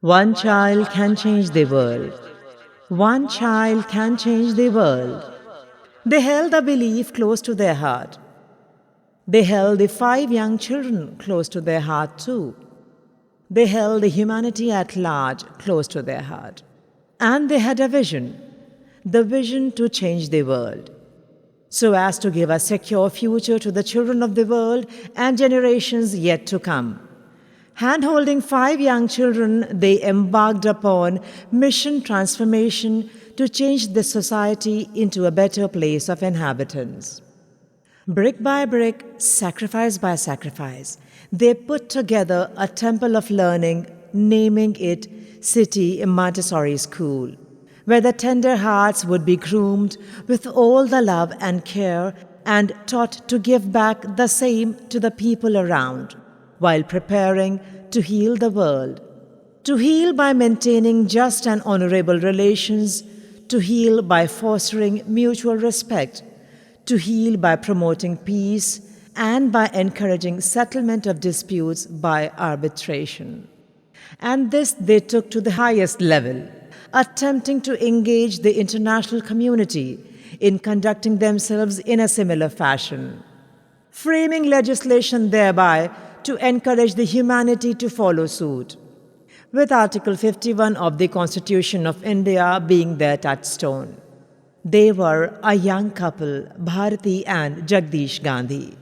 One child can change the world. One child can change the world. They held the belief close to their heart. They held the 5 young children close to their heart too. They held the humanity at large close to their heart. And they had a vision, the vision to change the world, so as to give a secure future to the children of the world and generations yet to come. Hand-holding 5 young children, they embarked upon mission transformation to change the society into a better place of inhabitants. Brick by brick, sacrifice by sacrifice, they put together a temple of learning, naming it City Montessori School, where the tender hearts would be groomed with all the love and care and taught to give back the same to the people around, while preparing to heal the world. To heal by maintaining just and honorable relations, to heal by fostering mutual respect, to heal by promoting peace, and by encouraging settlement of disputes by arbitration. And this they took to the highest level, attempting to engage the international community in conducting themselves in a similar fashion, framing legislation thereby to encourage the humanity to follow suit, with Article 51 of the Constitution of India being their touchstone. They were a young couple, Bharati and Jagdish Gandhi.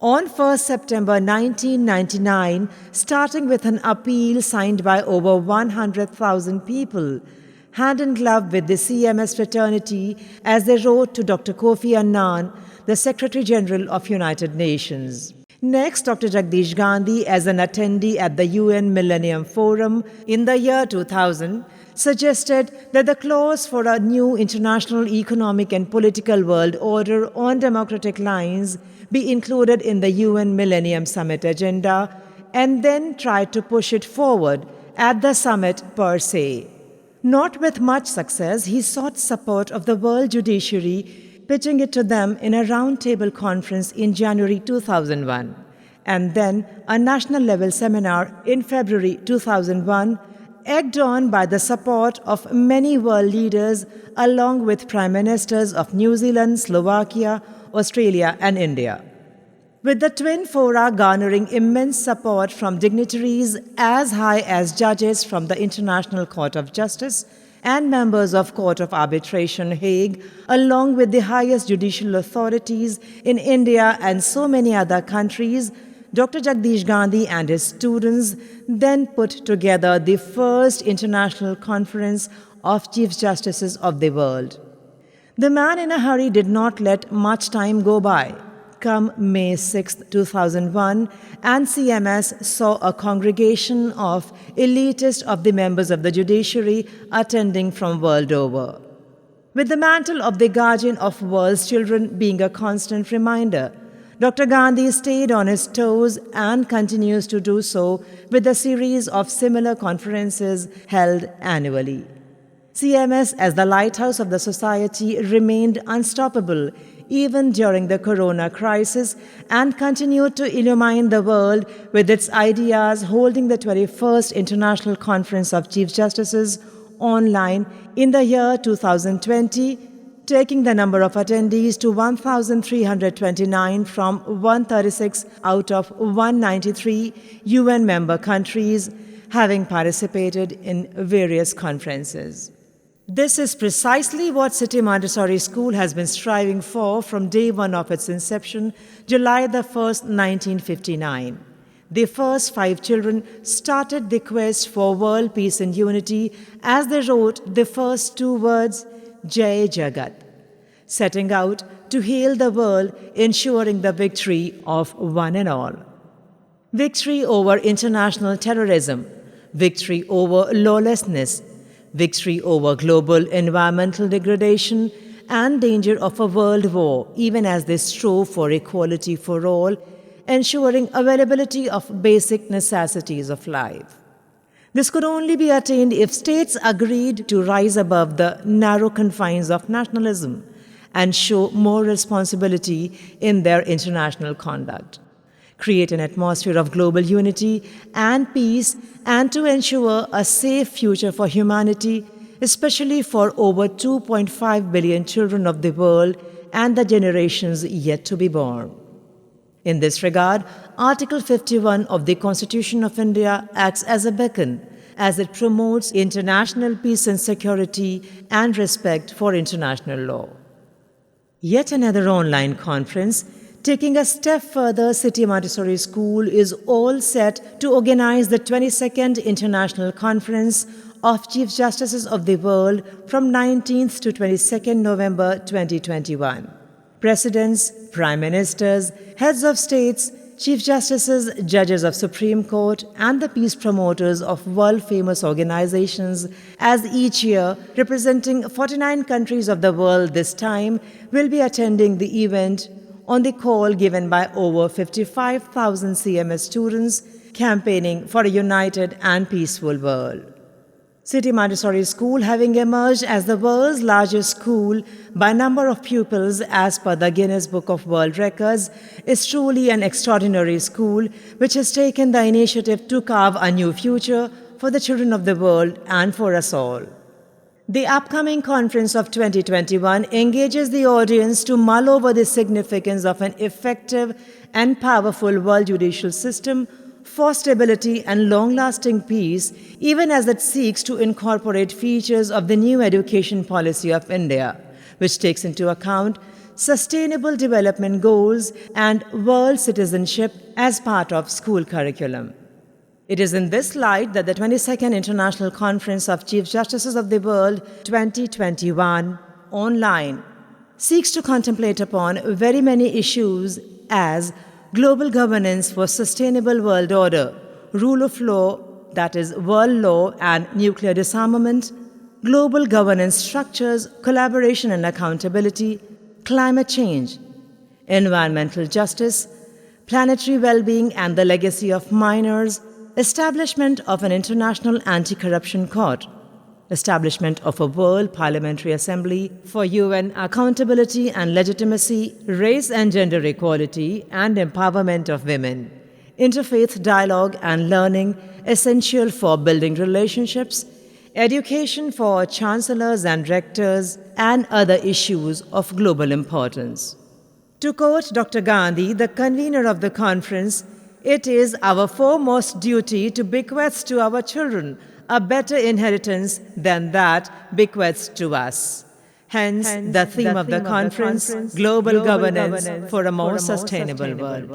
On 1st September 1999, starting with an appeal signed by over 100,000 people, hand in glove with the CMS fraternity as they wrote to Dr. Kofi Annan, the Secretary General of United Nations. Next, Dr. Jagdish Gandhi, as an attendee at the UN Millennium Forum in the year 2000, suggested that the clause for a new international economic and political world order on democratic lines be included in the UN Millennium Summit agenda, and then tried to push it forward at the summit per se. Not with much success, he sought support of the world judiciary, pitching it to them in a roundtable conference in January 2001, and then a national-level seminar in February 2001, egged on by the support of many world leaders along with Prime Ministers of New Zealand, Slovakia, Australia and India. With the twin fora garnering immense support from dignitaries as high as judges from the International Court of Justice and members of Court of Arbitration Hague, along with the highest judicial authorities in India and so many other countries, Dr. Jagdish Gandhi and his students then put together the first international conference of Chief Justices of the world. The man in a hurry did not let much time go by. Come May 6, 2001, and CMS saw a congregation of elitists of the members of the judiciary attending from world over, with the mantle of the guardian of world's children being a constant reminder. Dr. Gandhi stayed on his toes and continues to do so with a series of similar conferences held annually. CMS, as the lighthouse of the society, remained unstoppable even during the corona crisis and continued to illumine the world with its ideas, holding the 21st International Conference of Chief Justices online in the year 2020, taking the number of attendees to 1,329 from 136 out of 193 UN member countries, having participated in various conferences. This is precisely what City Montessori School has been striving for from day one of its inception, July the 1st, 1959. The first 5 children started the quest for world peace and unity as they wrote the first 2 words, Jai Jagat, setting out to heal the world, ensuring the victory of one and all. Victory over international terrorism, victory over lawlessness, victory over global environmental degradation, and danger of a world war, even as they strove for equality for all, ensuring availability of basic necessities of life. This could only be attained if states agreed to rise above the narrow confines of nationalism and show more responsibility in their international conduct. create an atmosphere of global unity and peace, and to ensure a safe future for humanity, especially for over 2.5 billion children of the world and the generations yet to be born. In this regard, Article 51 of the Constitution of India acts as a beacon, as it promotes international peace and security and respect for international law. Yet another online conference, taking a step further, City Montessori School is all set to organize the 22nd International Conference of Chief Justices of the World from 19th to 22nd November 2021. Presidents, Prime Ministers, Heads of States, Chief Justices, Judges of Supreme Court, and the peace promoters of world-famous organizations, as each year representing 49 countries of the world this time, will be attending the event on the call given by over 55,000 CMS students campaigning for a united and peaceful world. City Montessori School, having emerged as the world's largest school by number of pupils as per the Guinness Book of World Records, is truly an extraordinary school which has taken the initiative to carve a new future for the children of the world and for us all. The upcoming conference of 2021 engages the audience to mull over the significance of an effective and powerful world judicial system for stability and long-lasting peace, even as it seeks to incorporate features of the new education policy of India, which takes into account sustainable development goals and world citizenship as part of school curriculum. It is in this light that the 22nd International Conference of Chief Justices of the World 2021 online seeks to contemplate upon very many issues as global governance for sustainable world order, rule of law, that is, world law and nuclear disarmament, global governance structures, collaboration and accountability, climate change, environmental justice, planetary well-being and the legacy of minors, establishment of an international anti-corruption court, establishment of a World Parliamentary Assembly for UN accountability and legitimacy, race and gender equality, and empowerment of women, interfaith dialogue and learning essential for building relationships, education for chancellors and rectors, and other issues of global importance. To quote Dr. Gandhi, the convener of the conference, "It is our foremost duty to bequeath to our children a better inheritance than that bequeathed to us." Hence, the theme of the conference, Global Governance for a More Sustainable World.